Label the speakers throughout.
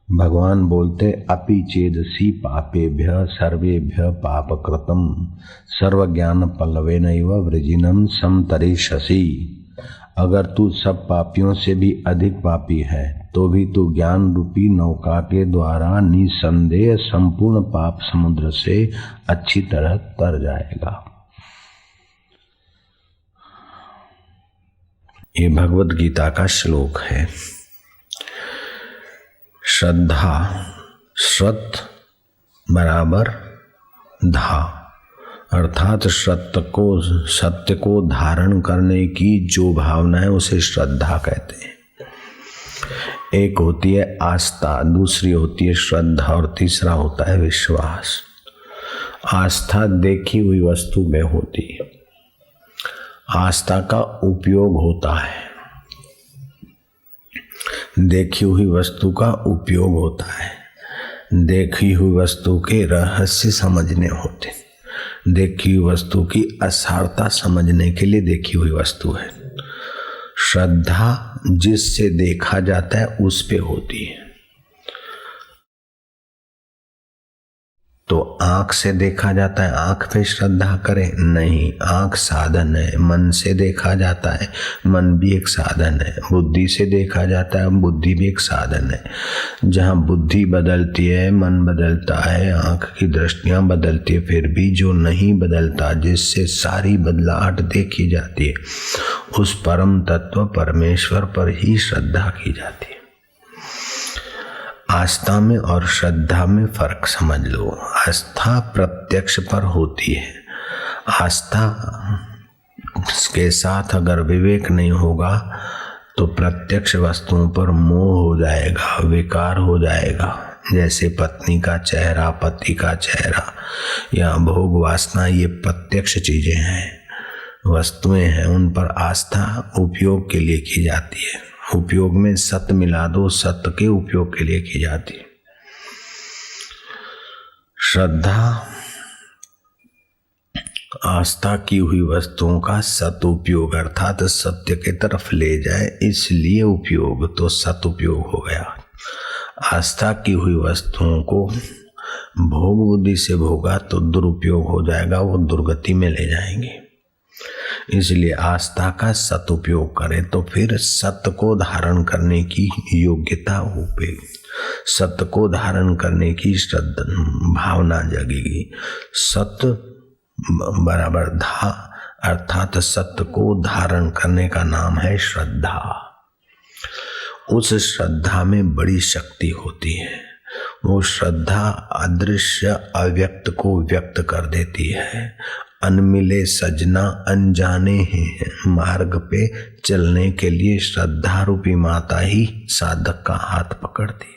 Speaker 1: भगवान बोलते अपि चेदसि पापेभ्य सर्वेभ्य पापकृतम सर्वज्ञान पल्लवेनैव वृजिनम समतरिष्यसि। अगर तू सब पापियों से भी अधिक पापी है तो भी तू ज्ञान रूपी नौका के द्वारा निसंदेह संपूर्ण पाप समुद्र से अच्छी तरह तर जाएगा। ये भगवत गीता का श्लोक है। श्रद्धा, श्रत बराबर धा, अर्थात सत्य को धारण करने की जो भावना है उसे श्रद्धा कहते हैं। एक होती है आस्था, दूसरी होती है श्रद्धा और तीसरा होता है विश्वास। आस्था देखी हुई वस्तु में होती है, आस्था का उपयोग होता है, देखी हुई वस्तु का उपयोग होता है, देखी हुई वस्तु के रहस्य समझने होते, देखी हुई वस्तु की असारता समझने के लिए देखी हुई वस्तु है। श्रद्धा जिससे देखा जाता है उस पे होती है। तो आंख से देखा जाता है, आंख पे श्रद्धा करें? नहीं, आंख साधन है। मन से देखा जाता है, मन भी एक साधन है। बुद्धि से देखा जाता है, बुद्धि भी एक साधन है। जहाँ बुद्धि बदलती है, मन बदलता है, आंख की दृष्टियाँ बदलती है, फिर भी जो नहीं बदलता, जिससे सारी बदलाहट देखी जाती है, उस परम तत्व परमेश्वर पर ही श्रद्धा की जाती है। आस्था में और श्रद्धा में फर्क समझ लो। आस्था प्रत्यक्ष पर होती है। आस्था के साथ अगर विवेक नहीं होगा तो प्रत्यक्ष वस्तुओं पर मोह हो जाएगा, विकार हो जाएगा। जैसे पत्नी का चेहरा, पति का चेहरा या भोग वासना, ये प्रत्यक्ष चीजें हैं, वस्तुएं हैं। उन पर आस्था उपयोग के लिए की जाती है। उपयोग में सत्य मिला दो, सत्य के उपयोग के लिए की जाती है। श्रद्धा आस्था की हुई वस्तुओं का सदुपयोग अर्थात सत्य के तरफ ले जाए, इसलिए उपयोग, तो सदुपयोग हो गया। आस्था की हुई वस्तुओं को भोग बुद्धि से भोगा तो दुरुपयोग हो जाएगा, वो दुर्गति में ले जाएंगे। इसलिए आस्था का सदुपयोग करें तो फिर सत्य को धारण करने की योग्यता होगी, सत्य को धारण करने की श्रद्धा भावना जगेगी। सत्य बराबर धा, अर्थात सत्य को धारण करने का नाम है श्रद्धा। उस श्रद्धा में बड़ी शक्ति होती है। वो श्रद्धा अदृश्य अव्यक्त को व्यक्त कर देती है। अनमिले सजना अनजाने हैं, मार्ग पे चलने के लिए श्रद्धा रूपी माता ही साधक का हाथ पकड़ती है।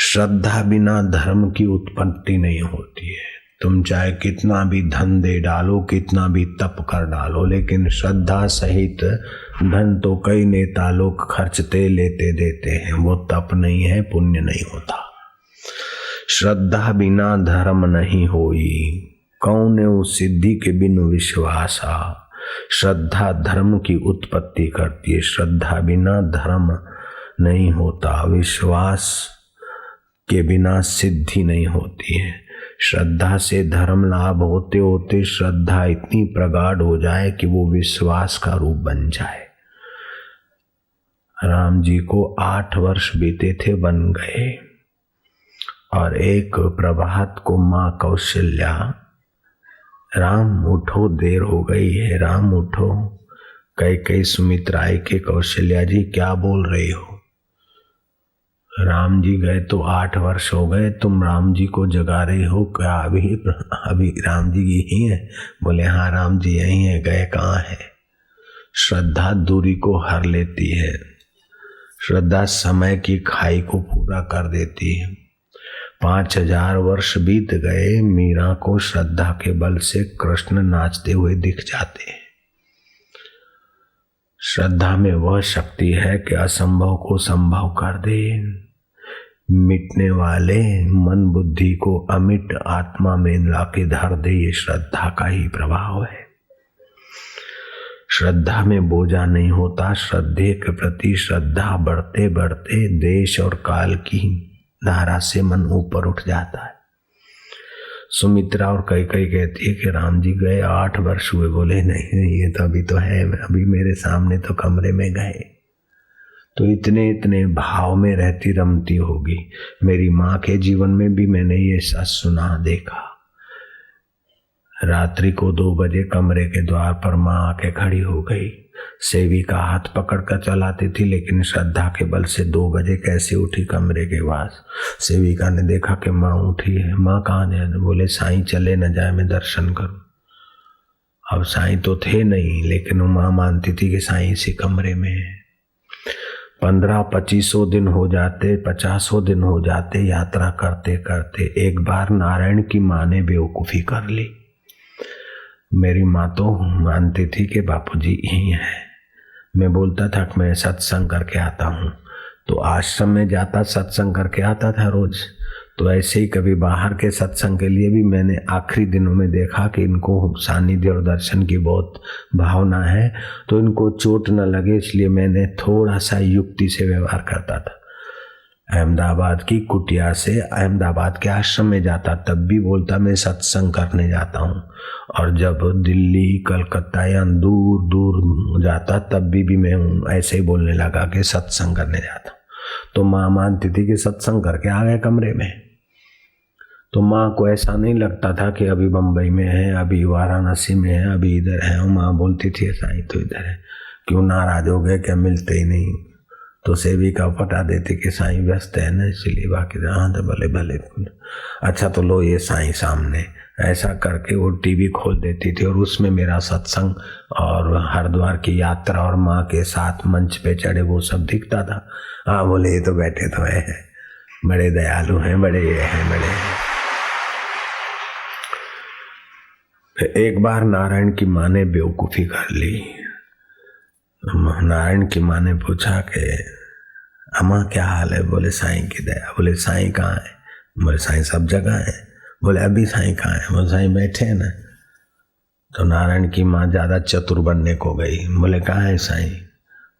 Speaker 1: श्रद्धा बिना धर्म की उत्पत्ति नहीं होती है। तुम चाहे कितना भी धन दे डालो, कितना भी तप कर डालो, लेकिन श्रद्धा सहित धन तो कई नेता लोग खर्चते लेते देते हैं, वो तप नहीं है, पुण्य नहीं होता। श्रद्धा बिना धर्म नहीं होई, कौन उस सिद्धि के बिनु विश्वासा। श्रद्धा धर्म की उत्पत्ति करती है। श्रद्धा बिना धर्म नहीं होता, विश्वास के बिना सिद्धि नहीं होती है। श्रद्धा से धर्म लाभ होते होते श्रद्धा इतनी प्रगाढ़ हो जाए कि वो विश्वास का रूप बन जाए। राम जी को 8 वर्ष बीते थे, बन गए। और एक प्रभात को माँ कौशल्या, राम उठो, देर हो गई है, राम उठो। कई सुमित्रा आई के कौशल्या जी क्या बोल रही हो? राम जी गए तो 8 वर्ष हो गए, तुम राम जी को जगा रही हो क्या? अभी राम जी यही है? बोले हाँ राम जी यही है, गए कहाँ है? श्रद्धा दूरी को हर लेती है। श्रद्धा समय की खाई को पूरा कर देती है। 5000 वर्ष बीत गए, मीरा को श्रद्धा के बल से कृष्ण नाचते हुए दिख जाते हैं। श्रद्धा में वह शक्ति है कि असंभव को संभव कर दे। मिटने वाले मन बुद्धि को अमिट आत्मा। आत्मा में लाके धर दे, ये श्रद्धा का ही प्रभाव है। श्रद्धा में बोझा नहीं होता। श्रद्धे के प्रति श्रद्धा बढ़ते बढ़ते देश और काल की धारा से मन ऊपर उठ जाता है। सुमित्रा और कैकेयी कहती है कि राम जी गए 8 वर्ष हुए। बोले नहीं, ये तो अभी तो है, अभी मेरे सामने तो कमरे में गए। तो इतने इतने भाव में रहती रमती होगी। मेरी माँ के जीवन में भी मैंने ये सच सुना देखा। रात्रि को 2 बजे कमरे के द्वार पर माँ आके खड़ी हो गई। सेविका हाथ पकड़ कर चलाती थी, लेकिन श्रद्धा के बल से 2 बजे कैसे उठी कमरे के पास। सेविका ने देखा कि माँ उठी है। माँ कहाँ जाए? बोले साईं चले न जाए, मैं दर्शन करूं। अब साईं तो थे नहीं, लेकिन माँ मानती थी कि साईं इसी कमरे में है। 15-25 दिन हो जाते, 50 दिन हो जाते यात्रा करते करते। एक बार नारायण की माँ ने बेवकूफ़ी कर ली। मेरी माँ तो मानती थी कि बापूजी यही है। मैं बोलता था कि मैं सत्संग करके आता हूँ, तो आश्रम में जाता सत्संग करके आता था रोज। तो ऐसे ही कभी बाहर के सत्संग के लिए भी मैंने आखिरी दिनों में देखा कि इनको सानिध्य और दर्शन की बहुत भावना है, तो इनको चोट न लगे, इसलिए मैंने थोड़ा सा युक्ति से व्यवहार करता था। अहमदाबाद की कुटिया से अहमदाबाद के आश्रम में जाता, तब भी बोलता मैं सत्संग करने जाता हूँ। और जब दिल्ली कलकत्ता या दूर दूर जाता, तब भी मैं ऐसे ही बोलने लगा कि सत्संग करने जाता हूँ। तो माँ मानती थी कि सत्संग करके आ गए कमरे में। तो माँ को ऐसा नहीं लगता था कि अभी बम्बई में है, अभी वाराणसी में है, अभी इधर है। और माँ बोलती थी साईं तो इधर है, क्यों नाराज हो गए, क्या मिलते ही नहीं? तो सेविका पटा देती कि साईं व्यस्त है ना, इसलिए। बाकी हाँ तो भले भले, अच्छा तो लो ये साईं सामने। ऐसा करके वो टीवी खोल देती थी और उसमें मेरा सत्संग और हरिद्वार की यात्रा और माँ के साथ मंच पे चढ़े वो सब दिखता था। हाँ बोले ये तो बैठे तो है, बड़े दयालु हैं, बड़े ये हैं, बड़े। एक बार नारायण की माँ ने बेवकूफ़ी कर ली। नारायण की माँ ने पूछा कि अम्मा क्या हाल है? बोले साईं की दया। बोले साईं कहाँ है? बोले साईं सब जगह है। बोले अभी साईं कहाँ है? बोले साईं बैठे हैं ना। तो नारायण की माँ ज़्यादा चतुर बनने को गई। बोले कहाँ है साईं?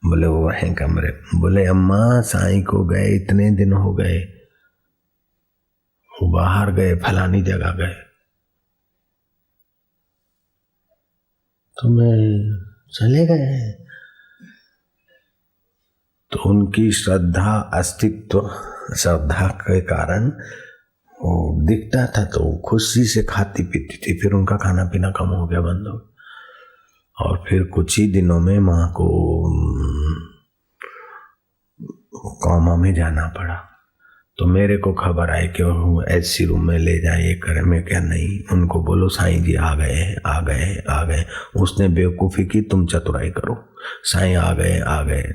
Speaker 1: बोले वो हैं कमरे। बोले अम्मा साईं को गए इतने दिन हो गए, वो बाहर गए, फलानी जगह गए। तो मैं चले गए हैं। तो उनकी श्रद्धा, अस्तित्व श्रद्धा के कारण वो दिखता था, तो खुशी से खाती पीती थी। फिर उनका खाना पीना कम हो गया, बंद हो गया। और फिर कुछ ही दिनों में माँ को कोमा में जाना पड़ा। तो मेरे को खबर आई कि वो ऐसी रूम में ले जाए, ये करे। मैं क्या नहीं, उनको बोलो साईं जी आ गए हैं, आ गए हैं, आ गए। उसने बेवकूफ़ी की, तुम चतुराई करो। साईं आ गए, आ गए।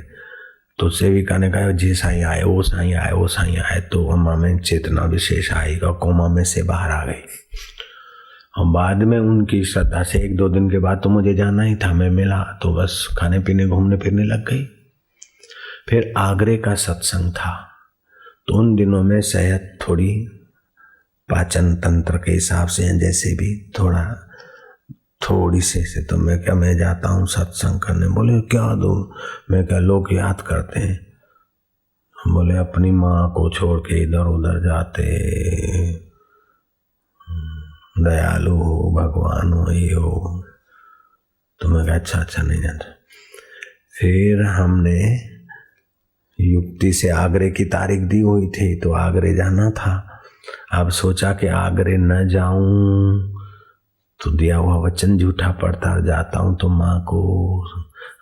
Speaker 1: तो सेविका ने कहा जी साईं आए, वो साईं आए, वो साईं आए। तो अम्मा में चेतना विशेष आई और कोमा में से बाहर आ गई। और बाद में उनकी श्रद्धा से 1-2 दिन के बाद तो मुझे जाना ही था। मैं मिला तो बस खाने पीने घूमने फिरने लग गई। फिर आगरे का सत्संग था, तो उन दिनों में सेहत थोड़ी पाचन तंत्र के हिसाब से जैसे भी थोड़ी से तो मैं क्या, मैं जाता हूँ सत्संग करने। बोले क्या दो? मैं क्या, लोग याद करते हैं। बोले अपनी माँ को छोड़ के इधर उधर जाते, दयालु हो, भगवान हो, ये हो। तो मैं क्या अच्छा नहीं जाता। फिर हमने युक्ति से आगरे की तारीख दी हुई थी, तो आगरे जाना था। अब सोचा कि आगरे न जाऊं तो दिया हुआ वचन झूठा पड़ता, जाता हूँ तो माँ को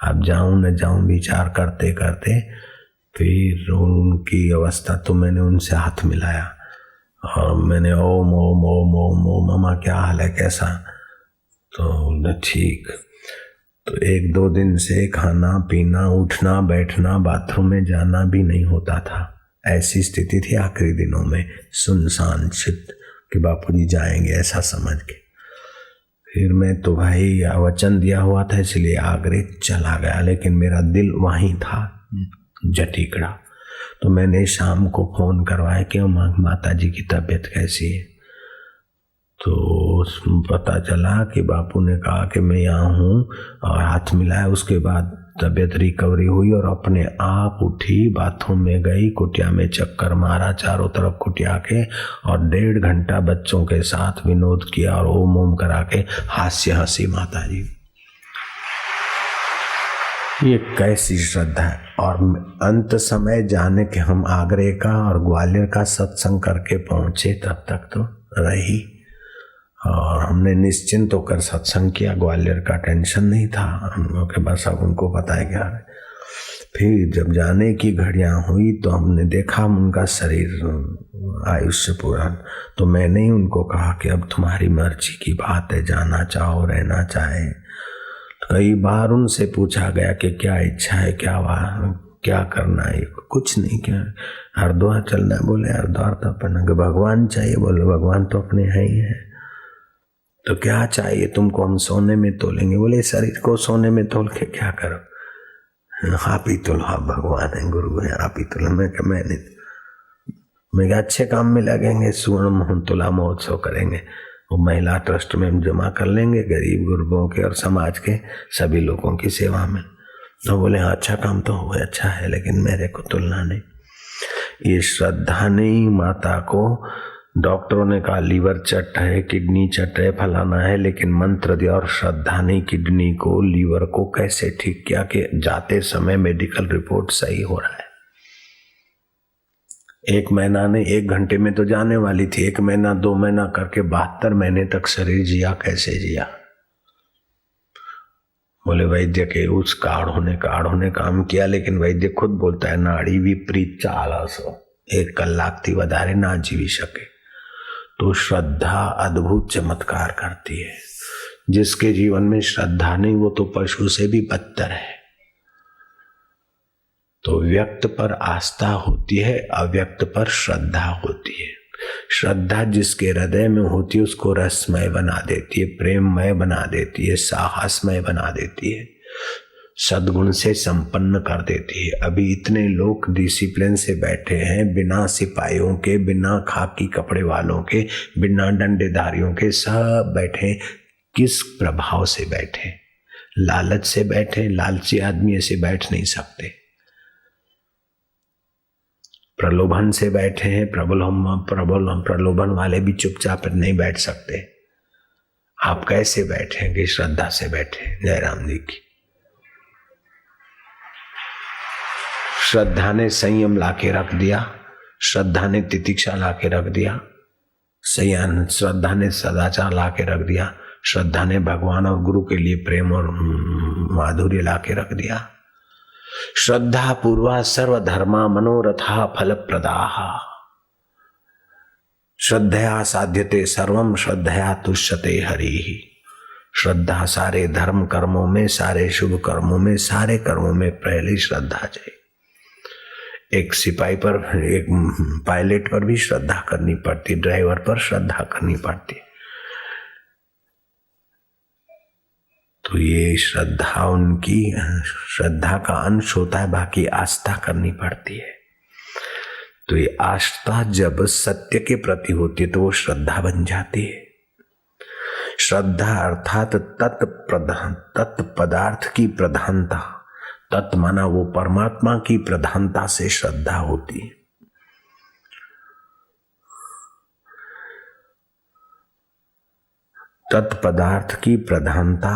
Speaker 1: अब जाऊं न जाऊं विचार करते करते फिर उनकी अवस्था, तो मैंने उनसे हाथ मिलाया और मैंने ओम ओम ओम ओम ओम, मामा क्या हाल है, कैसा? तो ठीक। तो 1-2 दिन से खाना पीना, उठना बैठना, बाथरूम में जाना भी नहीं होता था। ऐसी स्थिति थी आखिरी दिनों में, सुनसान चित्त कि बापूजी जाएंगे ऐसा समझ के। फिर मैं तो भाई वचन दिया हुआ था इसलिए आगरे चला गया, लेकिन मेरा दिल वहीं था जटीकड़ा। तो मैंने शाम को फ़ोन करवाया कि माता जी की तबीयत कैसी है। तो पता चला कि बापू ने कहा कि मैं यहाँ हूँ और हाथ मिलाया। उसके बाद तबीयत रिकवरी हुई और अपने आप उठी, बाथरूम में गई, कुटिया में चक्कर मारा चारों तरफ कुटिया के, और 1.5 घंटा बच्चों के साथ विनोद किया और ओम ओम करा के हास्य हंसी माता जी। ये कैसी श्रद्धा है। और अंत समय जाने के हम आगरे का और ग्वालियर का सत्संग करके पहुंचे, तब तक तो रही और हमने निश्चिंत होकर सत्संग किया। ग्वालियर का टेंशन नहीं था हम लोग के, बस अब उनको पता है क्या है। फिर जब जाने की घड़ियां हुई तो हमने देखा उनका शरीर आयुष्य पूरा, तो मैंने ही उनको कहा कि अब तुम्हारी मर्जी की बात है, जाना चाहो रहना चाहे। कई बार उनसे पूछा गया कि क्या इच्छा है, क्या करना है। कुछ नहीं, क्या हरिद्वार चलना है, बोले हरिद्वार तो अपना। भगवान चाहिए, बोले भगवान तो अपने है ही है। तो क्या चाहिए तुमको, हम सोने में तोलेंगे। बोले शरीर को सोने में तोल के क्या करो, आप ही तोलो, आप भगवान है, गुरु है, आप ही तोलो। मैं अच्छे काम में लगेंगे, स्वर्ण मोहन तुला महोत्सव करेंगे, वो महिला ट्रस्ट में हम जमा कर लेंगे, गरीब गुरबों के और समाज के सभी लोगों की सेवा में। तो बोले अच्छा काम तो हुआ, अच्छा है, लेकिन मेरे को तुलना नहीं। ये श्रद्धा नहीं। माता को डॉक्टरों ने कहा लीवर चट है, किडनी चट है, फलाना है, लेकिन मंत्र दिया और श्रद्धा नहीं किडनी को लीवर को कैसे ठीक किया कि जाते समय मेडिकल रिपोर्ट सही हो रहा है। 1 महीना नहीं, 1 घंटे में तो जाने वाली थी, 1 महीना 2 महीना करके 72 महीने तक शरीर जिया। कैसे जिया? बोले वैद्य के उस काढ़ों ने काम किया, लेकिन वैद्य खुद बोलता है नाड़ी विपरीत चाल सो 1 कलाक थी वधारे ना जीवी सके। तो श्रद्धा अद्भुत चमत्कार करती है। जिसके जीवन में श्रद्धा नहीं वो तो पशु से भी बदतर है। तो व्यक्त पर आस्था होती है, अव्यक्त पर श्रद्धा होती है। श्रद्धा जिसके हृदय में होती है उसको रसमय बना देती है, प्रेममय बना देती है, साहसमय बना देती है, सद्गुण से संपन्न कर देती है। अभी इतने लोग डिसिप्लिन से बैठे हैं, बिना सिपाहियों के, बिना खाकी कपड़े वालों के, बिना डंडेधारियों के, सब बैठे। किस प्रभाव से बैठे? लालच से बैठे। लालची आदमी ऐसे बैठ नहीं सकते। प्रलोभन से बैठे हैं। प्रलोभन वाले भी चुपचाप नहीं बैठ सकते। आप कैसे बैठेंगे? श्रद्धा से बैठे। जयराम जी की श्रद्धा ने संयम लाके रख दिया, श्रद्धा ने तितिक्षा लाके रख दिया, श्रद्धा ने सदाचार लाके रख दिया, श्रद्धा ने भगवान और गुरु के लिए प्रेम और माधुर्य लाके रख दिया। श्रद्धा पूर्वा सर्वधर्मा मनोरथा फलप्रदाः। श्रद्धया साध्यते सर्वम श्रद्धया तुष्यते हरिः। श्रद्धा सारे धर्म कर्मों में, सारे शुभ कर्मों में, सारे कर्मों में पहली श्रद्धा चाहिए। एक सिपाही पर, एक पायलट पर भी श्रद्धा करनी पड़ती, ड्राइवर पर श्रद्धा करनी पड़ती। तो ये श्रद्धा उनकी श्रद्धा का अंश होता है, बाकी आस्था करनी पड़ती है। तो ये आस्था जब सत्य के प्रति होती है तो वो श्रद्धा बन जाती है। श्रद्धा अर्थात तत्पदार्थ की प्रधानता, तत् माना वो परमात्मा की प्रधानता से श्रद्धा होती है। तत्पदार्थ की प्रधानता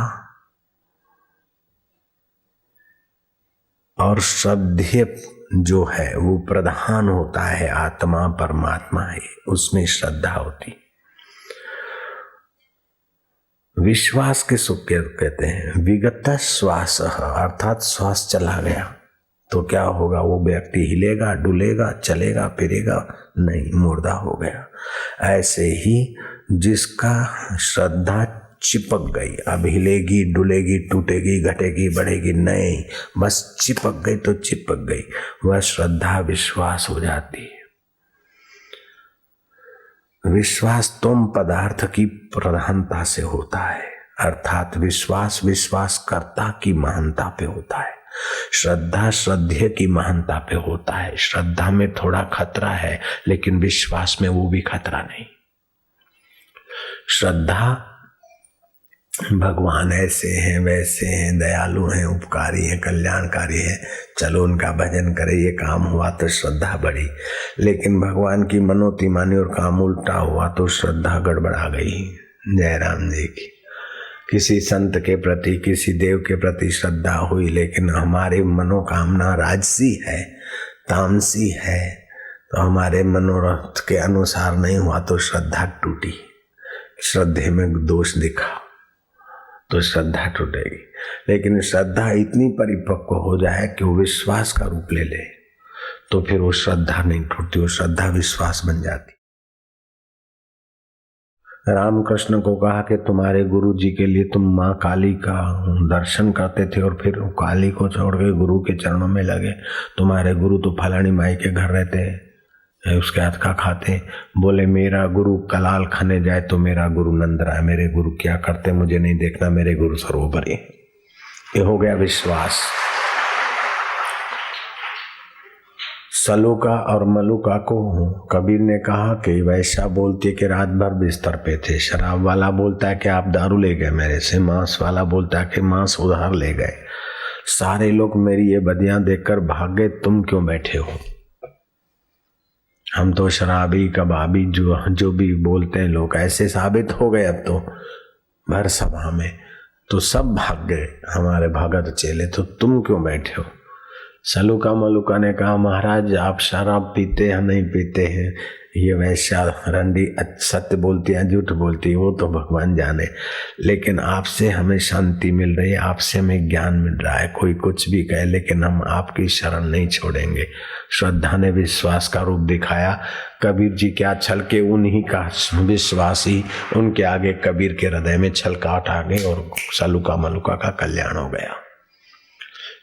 Speaker 1: और श्रद्धेय जो है वो प्रधान होता है, आत्मा परमात्मा है, उसमें श्रद्धा होती। विश्वास के सुख कहते हैं विगत श्वास, अर्थात श्वास चला गया तो क्या होगा? वो व्यक्ति हिलेगा, डुलेगा, चलेगा, फिरेगा नहीं, मुर्दा हो गया। ऐसे ही जिसका श्रद्धा चिपक गई, अब हिलेगी, डुलेगी, टूटेगी, घटेगी, बढ़ेगी नहीं, बस चिपक गई तो चिपक गई, वह श्रद्धा विश्वास हो जाती है। विश्वास तुम पदार्थ की प्रधानता से होता है, अर्थात विश्वास विश्वासकर्ता की महानता पे होता है। श्रद्धा श्रद्धेय की महानता पे होता है। श्रद्धा में थोड़ा खतरा है, लेकिन विश्वास में वो भी खतरा नहीं। श्रद्धा भगवान ऐसे हैं वैसे हैं, दयालु हैं, उपकारी हैं, कल्याणकारी हैं, चलो उनका भजन करें, ये काम हुआ तो श्रद्धा बढ़ी। लेकिन भगवान की मनोती मानी और काम उल्टा हुआ तो श्रद्धा गड़बड़ा गई। जय राम जी की। किसी संत के प्रति, किसी देव के प्रति श्रद्धा हुई, लेकिन हमारी मनोकामना राजसी है, तामसी है, तो हमारे मनोरथ के अनुसार नहीं हुआ तो श्रद्धा टूटी। श्रद्धे में दोष दिखा तो श्रद्धा टूटेगी। लेकिन श्रद्धा इतनी परिपक्व हो जाए कि वो विश्वास का रूप ले ले तो फिर वो श्रद्धा नहीं टूटती, वो श्रद्धा विश्वास बन जाती। रामकृष्ण को कहा कि तुम्हारे गुरु जी के लिए तुम माँ काली का दर्शन करते थे और फिर काली को छोड़ के गुरु के चरणों में लगे। तुम्हारे गुरु तो फलानी माई के घर रहते हैं, उसके हाथ का खाते। बोले मेरा गुरु कलाल खाने जाए तो मेरा गुरु नंदराय, मेरे गुरु क्या करते मुझे नहीं देखना, मेरे गुरु सरोवर है। ये हो गया विश्वास। सलूका और मलूका को कबीर ने कहा कि वैसा बोलती है कि रात भर बिस्तर पे थे, शराब वाला बोलता है कि आप दारू ले गए मेरे से, मांस वाला बोलता है कि मांस उधार ले गए। सारे लोग मेरी ये बदियां देखकर भाग गए, तुम क्यों बैठे हो? हम तो शराबी कबाबी जो भी बोलते हैं लोग ऐसे साबित हो गए अब तो भर सभा में, तो सब भाग गए हमारे भगत चेले, तो तुम क्यों बैठे हो? सलूका मलूका ने कहा महाराज आप शराब पीते हैं नहीं पीते हैं, ये वैश्या रंडी सत्य बोलती है झूठ बोलती है वो तो भगवान जाने, लेकिन आपसे हमें शांति मिल रही है, आपसे हमें ज्ञान मिल रहा है। कोई कुछ भी कहे लेकिन हम आपकी शरण नहीं छोड़ेंगे। श्रद्धा ने विश्वास का रूप दिखाया। कबीर जी क्या छल के उन्हीं का विश्वासी, उनके आगे कबीर के हृदय में छलकाहट आ गई और सलूका मलूका का कल्याण हो गया।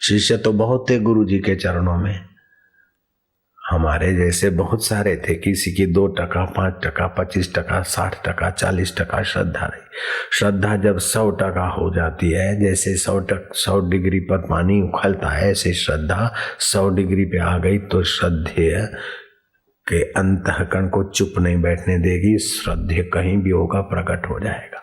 Speaker 1: शिष्य तो बहुत थे गुरु जी के चरणों में, हमारे जैसे बहुत सारे थे, किसी की 2 टका 5 टका 25 टका 60 टका 40 टका श्रद्धा रही। श्रद्धा जब 100 टका हो जाती है, जैसे 100 डिग्री पर पानी उखलता है, ऐसे श्रद्धा 100 डिग्री पे आ गई तो श्रद्धेय के अंतःकरण को चुप नहीं बैठने देगी। श्रद्धेय कहीं भी होगा प्रकट हो जाएगा,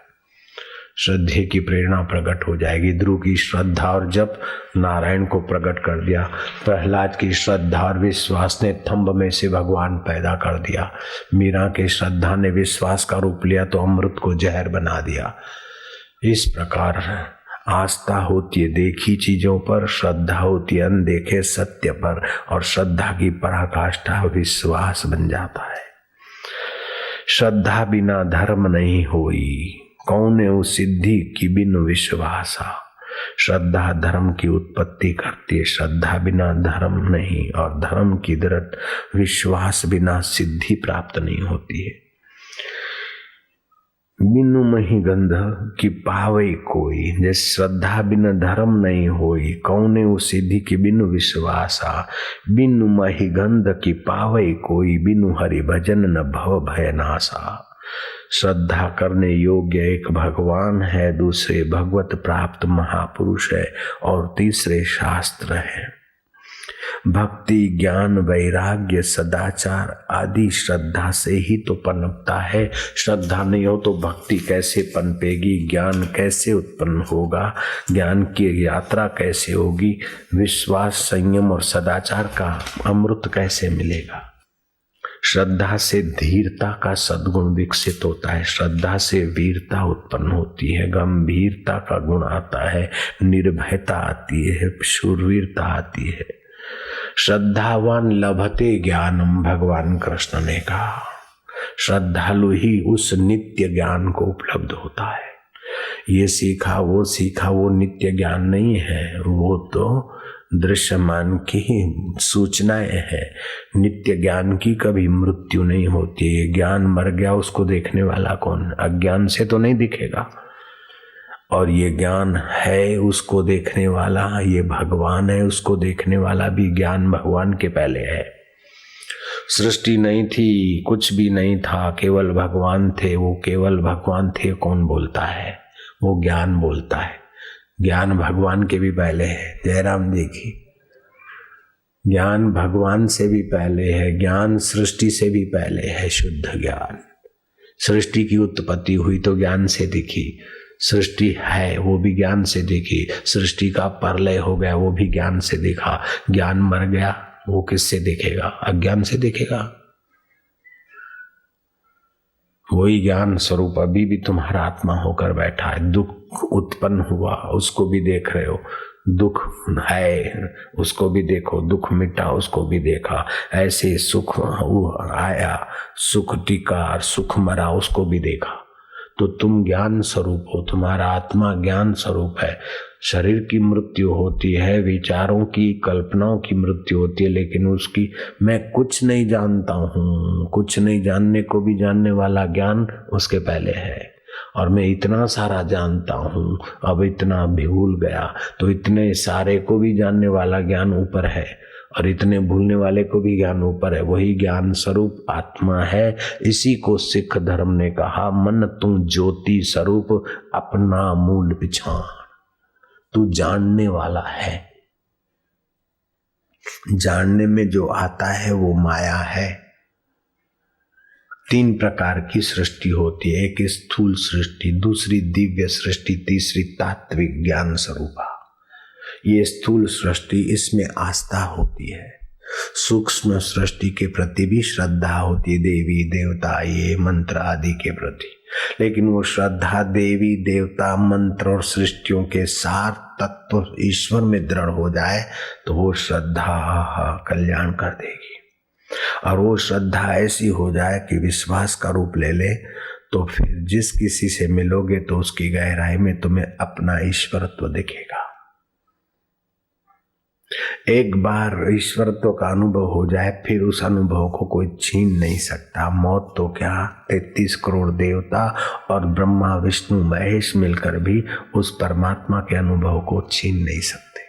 Speaker 1: श्रद्धे की प्रेरणा प्रकट हो जाएगी। ध्रुव की श्रद्धा और जप नारायण को प्रकट कर दिया। प्रहलाद की श्रद्धा और विश्वास ने थंब में से भगवान पैदा कर दिया। मीरा के श्रद्धा ने विश्वास का रूप लिया तो अमृत को जहर बना दिया। इस प्रकार आस्था होती है देखी चीजों पर, श्रद्धा होती है अनदेखे सत्य पर, और श्रद्धा की पराकाष्ठा विश्वास बन जाता है। श्रद्धा बिना धर्म नहीं होई, कौन है सिद्धि की बिनु विश्वासा। श्रद्धा धर्म की उत्पत्ति करती है, श्रद्धा बिना धर्म नहीं, और धर्म की दृढ़ विश्वास बिना सिद्धि प्राप्त नहीं होती है। बिनु मही गंध की पावे कोई, जैसे श्रद्धा बिना धर्म नहीं होई, कौने वो सिद्धि की बिनु विश्वासा। बिनु मही गंध की पावे कोई, बिनु हरि भजन न भव भय नासा। श्रद्धा करने योग्य एक भगवान है, दूसरे भगवत प्राप्त महापुरुष है, और तीसरे शास्त्र है। भक्ति ज्ञान वैराग्य सदाचार आदि श्रद्धा से ही तो पनपता है। श्रद्धा नहीं हो तो भक्ति कैसे पनपेगी, ज्ञान कैसे उत्पन्न होगा, ज्ञान की यात्रा कैसे होगी, विश्वास संयम और सदाचार का अमृत कैसे मिलेगा। श्रद्धा से धीरता का सद्गुण विकसित होता है, श्रद्धा से वीरता उत्पन्न होती है, गंभीरता का गुण आता है, निर्भयता आती है, शूरवीरता आती है। श्रद्धावान लभते ज्ञानम, भगवान कृष्ण ने कहा श्रद्धालु ही उस नित्य ज्ञान को उपलब्ध होता है। ये सीखा वो नित्य ज्ञान नहीं है, वो तो दृश्यमान की सूचनाएं है। नित्य ज्ञान की कभी मृत्यु नहीं होती है। ज्ञान मर गया उसको देखने वाला कौन? अज्ञान से तो नहीं दिखेगा, और ये ज्ञान है उसको देखने वाला, ये भगवान है उसको देखने वाला भी। ज्ञान भगवान के पहले है। सृष्टि नहीं थी, कुछ भी नहीं था, केवल भगवान थे। वो केवल भगवान थे कौन बोलता है? वो ज्ञान बोलता है। ज्ञान भगवान के भी पहले है। जयराम जी की। ज्ञान भगवान से भी पहले है, ज्ञान सृष्टि से भी पहले है। शुद्ध ज्ञान सृष्टि की उत्पत्ति हुई तो ज्ञान से दिखी, सृष्टि है वो भी ज्ञान से दिखी, सृष्टि का प्रलय हो गया वो भी ज्ञान से दिखा। ज्ञान मर गया वो किससे दिखेगा? अज्ञान से दिखेगा। वही ज्ञान स्वरूप अभी भी तुम्हारा आत्मा होकर बैठा है। दुख उत्पन्न हुआ उसको भी देख रहे हो, दुख है उसको भी देखो, दुख मिटा उसको भी देखा। ऐसे सुख आया, सुख टिका, सुख मरा उसको भी देखा। तो तुम ज्ञान स्वरूप हो, तुम्हारा आत्मा ज्ञान स्वरूप है। शरीर की मृत्यु होती है, विचारों की कल्पनाओं की मृत्यु होती है, लेकिन उसकी मैं कुछ नहीं जानता हूँ, कुछ नहीं जानने को भी जानने वाला ज्ञान उसके पहले है। और मैं इतना सारा जानता हूँ, अब इतना भूल गया, तो इतने सारे को भी जानने वाला ज्ञान ऊपर है और इतने भूलने वाले को भी ज्ञान ऊपर है। वही ज्ञान स्वरूप आत्मा है। इसी को सिख धर्म ने कहा, मन तू ज्योति स्वरूप अपना मूल पिछान। तू जानने वाला है, जानने में जो आता है वो माया है। 3 प्रकार की सृष्टि होती है, एक स्थूल सृष्टि, दूसरी दिव्य सृष्टि, तीसरी तात्विक ज्ञान स्वरूपा। ये स्थूल सृष्टि, इसमें आस्था होती है। सूक्ष्म सृष्टि के प्रति भी श्रद्धा होती है, देवी देवता ये मंत्र आदि के प्रति। लेकिन वो श्रद्धा देवी देवता मंत्र और सृष्टियों के सार तत्व ईश्वर में दृढ़ हो जाए तो वो श्रद्धा कल्याण कर देगी। और वो श्रद्धा ऐसी हो जाए कि विश्वास का रूप ले ले, तो फिर जिस किसी से मिलोगे तो उसकी गहराई में तुम्हें अपना ईश्वरत्व दिखेगा। एक बार ईश्वरत्व का अनुभव हो जाए फिर उस अनुभव को कोई छीन नहीं सकता। मौत तो क्या, 33 करोड़ देवता और ब्रह्मा विष्णु महेश मिलकर भी उस परमात्मा के अनुभव को छीन नहीं सकते।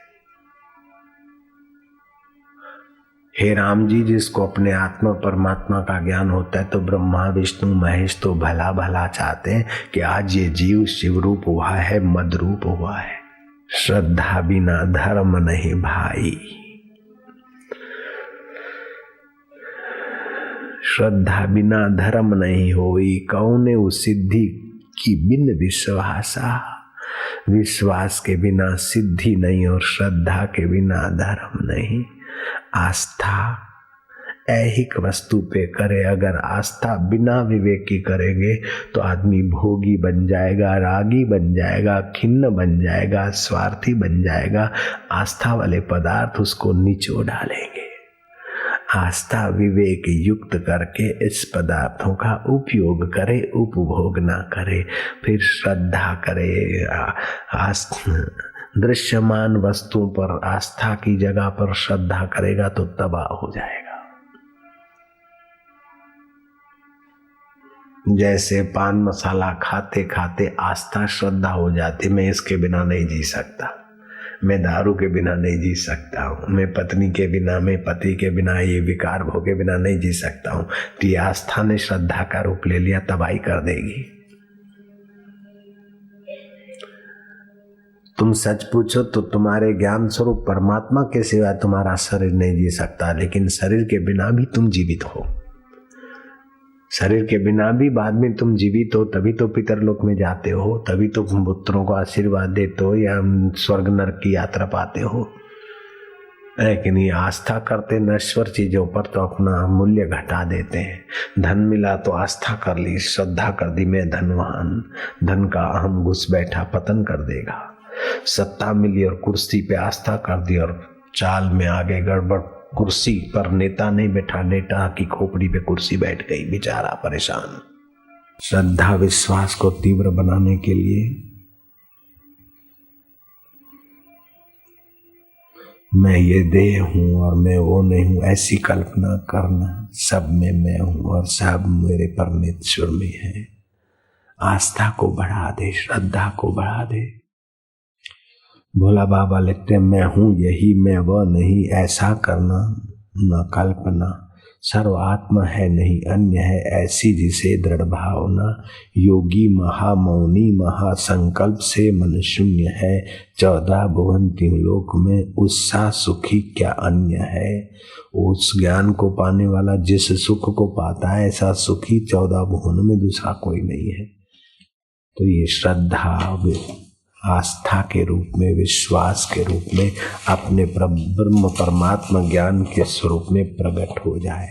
Speaker 1: हे राम जी, जिसको अपने आत्मा परमात्मा का ज्ञान होता है तो ब्रह्मा विष्णु महेश तो भला भला चाहते हैं कि आज ये जीव शिवरूप हुआ है, मदरूप हुआ है। श्रद्धा बिना धर्म नहीं भाई, श्रद्धा बिना धर्म नहीं होई। कौने उस सिद्धि की बिन विश्वासा, विश्वास के बिना सिद्धि नहीं और श्रद्धा के बिना धर्म नहीं। आस्था ऐहिक वस्तु पे करे, अगर आस्था बिना विवेक की करेंगे तो आदमी भोगी बन जाएगा, रागी बन जाएगा, खिन्न बन जाएगा, स्वार्थी बन जाएगा। आस्था वाले पदार्थ उसको निचोड़ डालेंगे। आस्था विवेक युक्त करके इस पदार्थों का उपयोग करे, उपभोग ना करे। फिर श्रद्धा करे। दृश्यमान वस्तुओं पर आस्था की जगह पर श्रद्धा करेगा तो तबाह हो जाएगा। जैसे पान मसाला खाते खाते आस्था श्रद्धा हो जाती, मैं इसके बिना नहीं जी सकता, मैं दारू के बिना नहीं जी सकता हूँ, मैं पत्नी के बिना, मैं पति के बिना, ये विकार भोग के बिना नहीं जी सकता हूँ। तो ये आस्था ने श्रद्धा का रूप ले लिया, तबाही कर देगी। तुम सच पूछो तो तुम्हारे ज्ञान स्वरूप परमात्मा के सिवा तुम्हारा शरीर नहीं जी सकता, लेकिन शरीर के बिना भी तुम जीवित हो। शरीर के बिना भी बाद में तुम जीवित हो, तभी तो पितरलोक में जाते हो, तभी तो पुत्रों को आशीर्वाद देते हो या स्वर्ग नरक की यात्रा पाते हो। लेकिन ये आस्था करते नश्वर चीजों पर तो अपना मूल्य घटा देते हैं। धन मिला तो आस्था कर ली, श्रद्धा कर दी मैं धनवान, धन का अहम घुस बैठा पतन कर देगा। सत्ता मिली और कुर्सी पे आस्था कर दी और चाल में आगे गड़बड़, कुर्सी पर नेता नहीं बैठा, नेता की खोपड़ी पे कुर्सी बैठ गई, बेचारा परेशान। श्रद्धा विश्वास को तीव्र बनाने के लिए मैं ये देह हूं और मैं वो नहीं हूं, ऐसी कल्पना करना। सब में मैं हूं और सब मेरे परमेश्वर में है। आस्था को बढ़ा दे, श्रद्धा को बढ़ा दे। भोला बाबा लिखते हैं, मैं हूं यही मैं वह नहीं, ऐसा करना न कल्पना, सर्वात्म है नहीं अन्य है ऐसी जिसे दृढ़ भावना। योगी महामौनी महासंकल्प से मन शून्य है। 14 भुवन 3 लोक में उससा सुखी क्या अन्य है। उस ज्ञान को पाने वाला जिस सुख को पाता है ऐसा सुखी 14 भुवन में दूसरा कोई नहीं है। तो ये श्रद्धा आस्था के रूप में, विश्वास के रूप में अपने ब्रह्म परमात्मा ज्ञान के स्वरूप में प्रकट हो जाए।